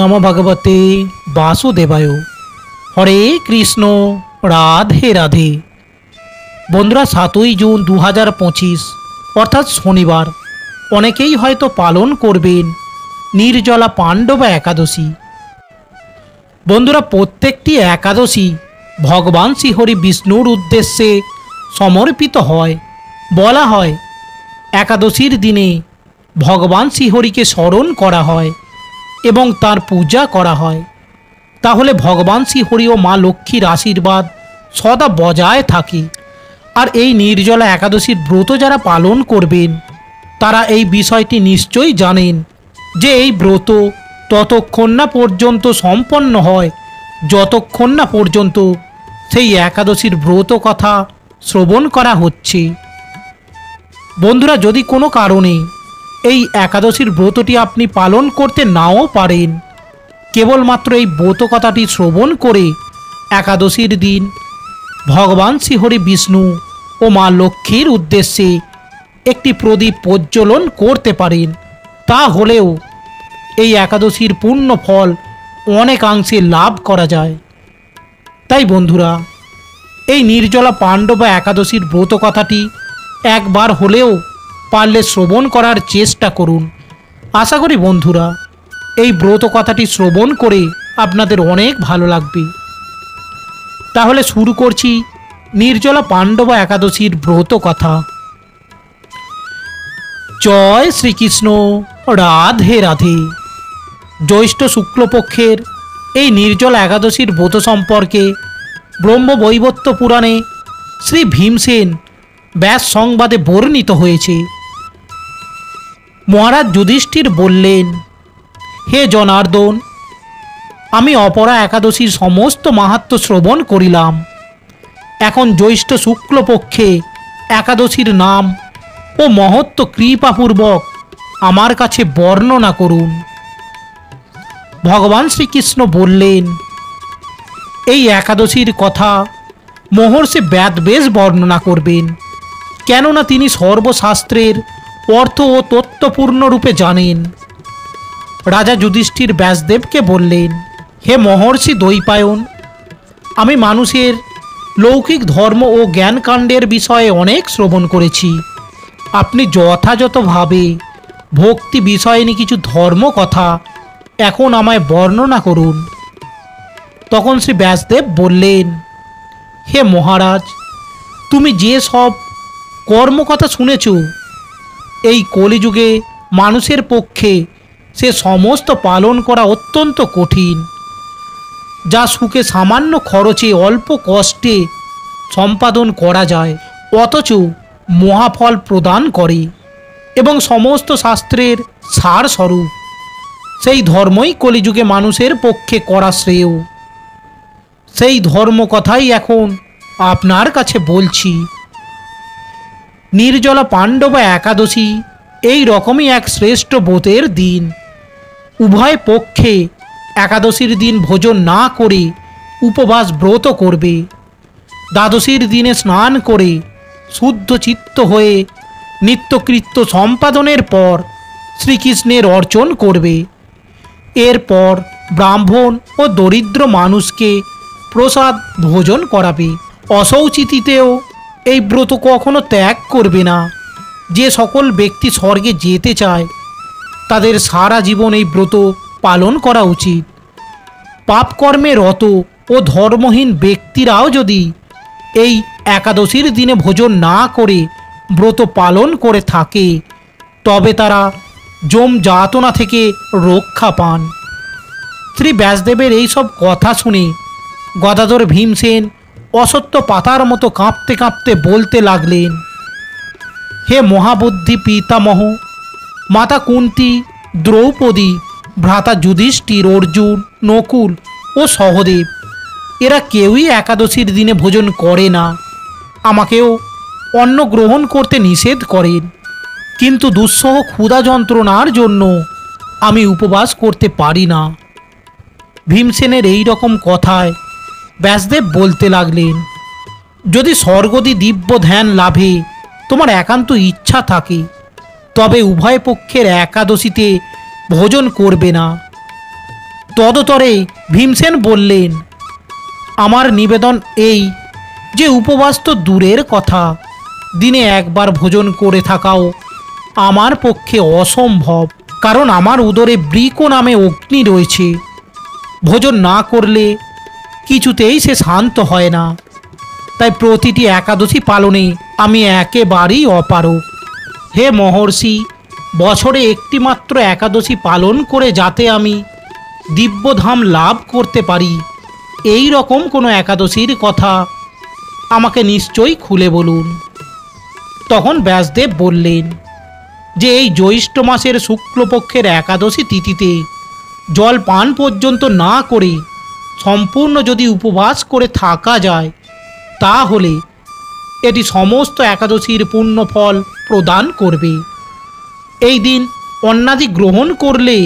नमो भगवते वासुदेवाय। हरे कृष्ण राधे राधे। बंधुरा 7 जून 2025 अर्थात शनिवार अनेकेई हयतो पालन करबेन निर्जला पांडवा एकादशी। बंधुरा प्रत्येकटी एकादशी भगवान श्रीहरि विष्णुर उद्देश्ये समर्पित हय। बला हय एकादशीर दिने भगवान श्रीहरिके स्मरण करा हय एवं तार पूजा करा हय। ताहले भगवान श्रीहरि ओ मा लक्ष्मीर आशीर्वाद सदा बजाय थाके। और এই निर्जला एकादशीर व्रत যারা পালন করবেন তারা এই বিষয়টি নিশ্চয়ই জানেন যে এই ব্রত ততক্ষণ না পর্যন্ত সম্পন্ন হয় যতক্ষণ না পর্যন্ত সেই একাদশীর ব্রত কথা শ্রবণ করা হচ্ছে। বন্ধুরা, যদি কোনো কারণে এই একাদশীর ব্রতটি আপনি পালন করতে নাও পারেন, কেবলমাত্র এই ব্রত কথাটি শ্রবণ করে একাদশীর দিন ভগবান শ্রীহরি বিষ্ণু ও মা লক্ষ্মীর উদ্দেশ্যে একটি প্রদীপ প্রজ্বলন করতে পারেন। তা হলেও এই একাদশীর পূর্ণ ফল অনেকাংশে লাভ করা যায়। তাই বন্ধুরা, এই নির্জলা পাণ্ডবা একাদশীর ব্রত কথাটি একবার হলেও পারলে শ্রবণ করার চেষ্টা করুন। আশা করি বন্ধুরা এই ব্রত কথাটি শ্রবণ করে আপনাদের অনেক ভালো লাগবে। তাহলে শুরু করছি निर्जला पांडवा एकादशीर व्रत कथा। जय श्रीकृष्ण राधे राधे। ज्येष्ठ शुक्लपक्षेर এই निर्जला एकादशीर व्रत सम्पर्के ब्रह्मवैवर्त पुराणे श्री भीमसेन व्यास संवादे बर्णित हয়েছে। महाराज युधिष्ठिर बोललेन, हे जनार्दन, आमी अपरा एकादशीर समस्त माहात्म्य श्रवण करिलाम। এখন জ্যৈষ্ঠ শুক্লপক্ষে একাদশীর নাম ও মহত্ব কৃপাপূর্বক আমার কাছে বর্ণনা করুন। ভগবান শ্রীকৃষ্ণ বললেন, এই একাদশীর কথা মহর্ষি ব্যাসদেব বর্ণনা করবেন, কেননা তিনি সর্বশাস্ত্রের অর্থ ও তত্ত্বপূর্ণরূপে জানেন। রাজা যুধিষ্ঠির ব্যাসদেবকে বললেন, হে মহর্ষি দ্বৈপায়ন, আমি মানুষের लौकिक धर्म और ज्ञानकांडेर विषये अनेक श्रवण करेছি। আপনি যথাযথভাবে ভক্তি বিষয়ে কিছু ধর্ম কথা এখন আমায় বর্ণনা করুন। তখন শ্রী ব্যাসদেব বললেন, হে মহারাজ, তুমি যে সব কর্ম কথা শুনেছ, এই কলিযুগে মানুষের পক্ষে সে সমস্ত পালন করা অত্যন্ত কঠিন, যা সুখে সামান্য খরচে অল্প কষ্টে সম্পাদন করা যায় অথচ মহাফল প্রদান করে এবং সমস্ত শাস্ত্রের সারস্বরূপ। সেই ধর্মই কলিযুগে মানুষের পক্ষে করা শ্রেয়। সেই ধর্ম কথাই এখন আপনার কাছে বলছি। নির্জলা পাণ্ডবা একাদশী এই রকমই এক শ্রেষ্ঠ ব্রতের দিন। উভয় পক্ষে একাদশীর দিন ভোজন না করে উপবাস ব্রত করবে। দ্বাদশীর দিনে স্নান করে শুদ্ধ চিত্ত হয়ে নিত্যকৃত্য সম্পাদনের পর শ্রীকৃষ্ণের অর্চন করবে। এরপর ব্রাহ্মণ ও দরিদ্র মানুষকে প্রসাদ ভোজন করাবে। অশৌচিতেও এই ব্রত কখনো ত্যাগ করবে না। যে সকল ব্যক্তি স্বর্গে যেতে চায় তাদের সারা জীবন এই ব্রত পালন করা উচিত। পাপকর্মে রত ও ধর্মহীন ব্যক্তিরাও যদি এই একাদশীর দিনে ভোজন না করে ব্রত পালন করে থাকে তবে তারা যম যাতনা থেকে রক্ষা পান। শ্রী ব্যাসদেবের এই সব কথা শুনে গদাধর ভীমসেন অসত্য পাতার মতো কাঁপতে কাঁপতে বলতে লাগলেন, হে মহাবুদ্ধি পিতামহ, মাতা কুন্তী, দ্রৌপদী, ভ্রাতা যুধিষ্ঠির, অর্জুন, নকুল ও সহদেব এরা কেউই একাদশীর দিনে ভোজন করে না। আমাকেও অন্ন গ্রহণ করতে নিষেধ করেন, কিন্তু দুঃসহ ক্ষুধা যন্ত্রণার জন্য আমি উপবাস করতে পারি না। ভীমসেনের এই রকম কথায় ব্যাসদেব বলতে লাগলেন, যদি স্বর্গদি দিব্য ধ্যান লাভে তোমার একান্ত ইচ্ছা থাকে তবে উভয় পক্ষের একাদশীতে ভোজন করবে না। তদুত্তরে ভীমসেন বললেন, আমার নিবেদন এই যে উপবাস তো দূরের কথা, দিনে একবার ভোজন করে থাকাও আমার পক্ষে অসম্ভব, কারণ আমার উদরে বৃক নামে অগ্নি রয়েছে। ভোজন না করলে কিছুতেই সে শান্ত হয় না। তাই প্রতিটি একাদশী পালনে আমি একেবারেই অপারগ। হে মহর্ষি, বছরে একটি মাত্র একাদশী পালন করে যাতে আমি দিব্যধাম লাভ করতে পারি, এই রকম কোনো একাদশীর কথা আমাকে নিশ্চয়ই খুলে বলুন। তখন ব্যাসদেব বললেন যে এই জ্যৈষ্ঠ মাসের শুক্লপক্ষের একাদশী তিথিতে জল পান পর্যন্ত না করে সম্পূর্ণ যদি উপবাস করে থাকা যায়, তাহলে এটি সমস্ত একাদশীর পূর্ণ ফল প্রদান করবে। এই দিন অন্নাদি গ্রহণ করলে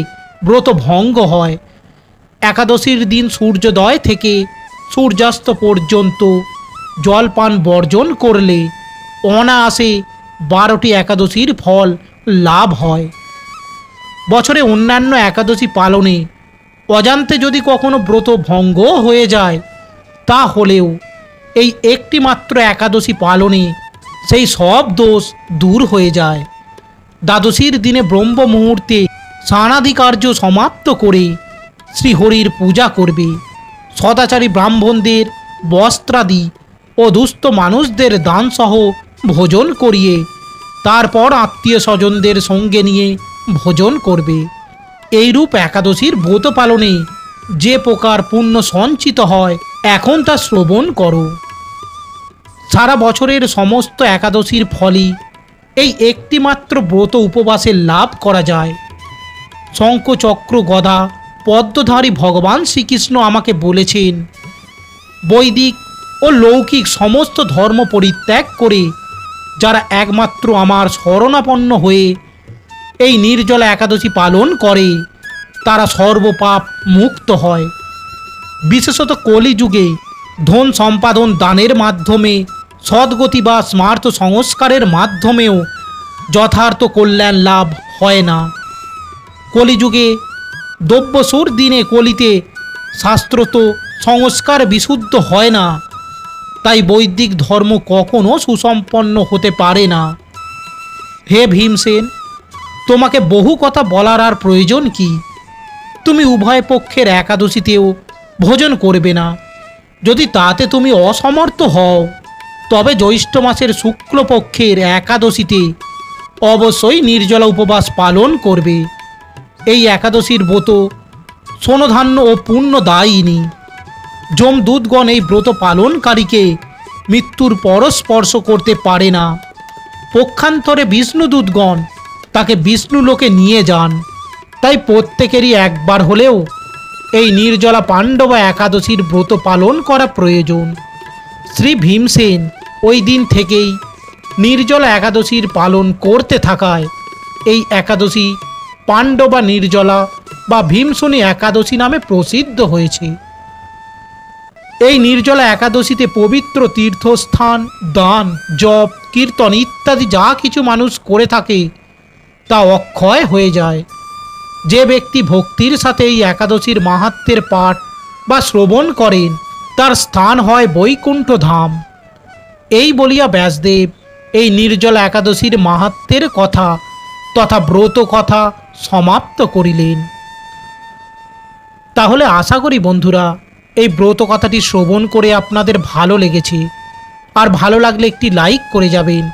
ব্রত ভঙ্গ হয়। একাদশীর দিন সূর্যোদয় থেকে সূর্যাস্ত পর্যন্ত জলপান বর্জন করলে অনায়াসে 12টি একাদশীর ফল লাভ হয়। বছরে অন্যান্য একাদশী পালনে অজান্তে যদি কখনো ব্রত ভঙ্গ হয়ে যায়, তা হলেও এই একটি মাত্র একাদশী পালনে সেই সব দোষ দূর হয়ে যায়। দ্বাদশীর দিনে ব্রহ্ম মুহূর্তে স্নানাদিকার্য সমাপ্ত করে শ্রীহরির পূজা করবে। সদাচারী ব্রাহ্মণদের বস্ত্রাদি ও দুস্থ মানুষদের দানসহ ভোজন করিয়ে তারপর আত্মীয় স্বজনদের সঙ্গে নিয়ে ভোজন করবে। এইরূপ একাদশীর ব্রত পালনে যে প্রকার পুণ্য সঞ্চিত হয়, এখন তা শ্রবণ করো। সারা বছরের সমস্ত একাদশীর ফলই এই একটি মাত্র ব্রত উপবাসে লাভ করা যায়। শঙ্খ চক্র গদা পদ্মধারী ভগবান শ্রীকৃষ্ণ আমাকে বলেছেন, বৈদিক ও লৌকিক সমস্ত ধর্ম পরিত্যাগ করে যারা একমাত্র আমার শরণাপন্ন হয়ে এই নির্জলা একাদশী পালন করে, তারা সর্বপাপ মুক্ত হয়। বিশেষত কলিযুগে ধন সম্পাদন দানের মাধ্যমে, সদ্গতি বা স্মার্ত সংস্কারের মাধ্যমেও যথার্থ কল্যাণ লাভ হয় না। কলিযুগে দ্রব্যসুর দিনে কলিতে শাস্ত্রত সংস্কার বিশুদ্ধ হয় না, তাই বৈদিক ধর্ম কখনো সুসম্পন্ন হতে পারে না। হে ভীমসেন, তোমাকে বহু কথা বলার আর প্রয়োজন কি? তুমি উভয় পক্ষের একাদশীতেও ভোজন করবে না। যদি তাতে তুমি অসমর্থ হও, তবে জ্যৈষ্ঠ মাসের শুক্লপক্ষের একাদশীতে অবশ্যই নির্জলা উপবাস পালন করবে। এই একাদশীর ব্রত সোনধান্য ও পুণ্যদায়িনী। যমদূতগণ এই ব্রত পালনকারীকে মৃত্যুর পর স্পর্শ করতে পারে না। পক্ষান্তরে বিষ্ণুদূতগণ তাকে বিষ্ণুলোকে নিয়ে যান। তাই প্রত্যেকেরই একবার হলেও এই নির্জলা পাণ্ডবা একাদশীর ব্রত পালন করা প্রয়োজন। শ্রী ভীমসেন ওই দিন থেকেই নির্জলা একাদশীর পালন করতে থাকায় এই একাদশী পাণ্ডবা নির্জলা বা ভীমসেনী একাদশী নামে প্রসিদ্ধ হয়েছে। এই নির্জলা একাদশীতে পবিত্র তীর্থস্থান, দান, জপ, কীর্তন ইত্যাদি যা কিছু মানুষ করে থাকে তা অক্ষয় হয়ে যায়। যে ব্যক্তি ভক্তির সাথে এই একাদশীর মাহাত্ম্যের পাঠ বা শ্রবণ করেন, তার স্থান হয় বৈকুণ্ঠ ধাম। এই বলিয়া ব্যাসদেব এই নির্জলা একাদশীর মাহাত্ম্যের কথা তথা ব্রত কথা সমাপ্ত করিলেন। তাহলে আশা করি বন্ধুরা, এই ব্রত কথাটি শ্রবণ করে আপনাদের ভালো লেগেছে। আর ভালো লাগলে একটি লাইক করে যাবেন।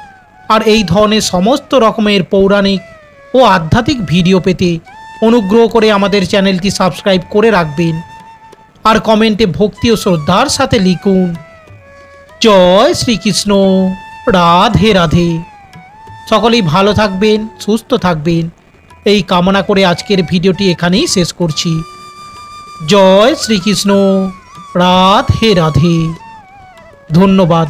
আর এই ধরনের সমস্ত রকমের পৌরাণিক ও আধ্যাত্মিক ভিডিও পেতে অনুগ্রহ করে আমাদের চ্যানেলটি সাবস্ক্রাইব করে রাখবেন। আর কমেন্টে ভক্তি ও শ্রদ্ধার সাথে লিখুন, জয় শ্রীকৃষ্ণ, রাধে রাধে। সকলেই ভালো থাকবেন, সুস্থ থাকবেন, এই কামনা করে আজকের ভিডিওটি এখানেই শেষ করছি। জয় শ্রীকৃষ্ণ, রাধে রাধে। ধন্যবাদ।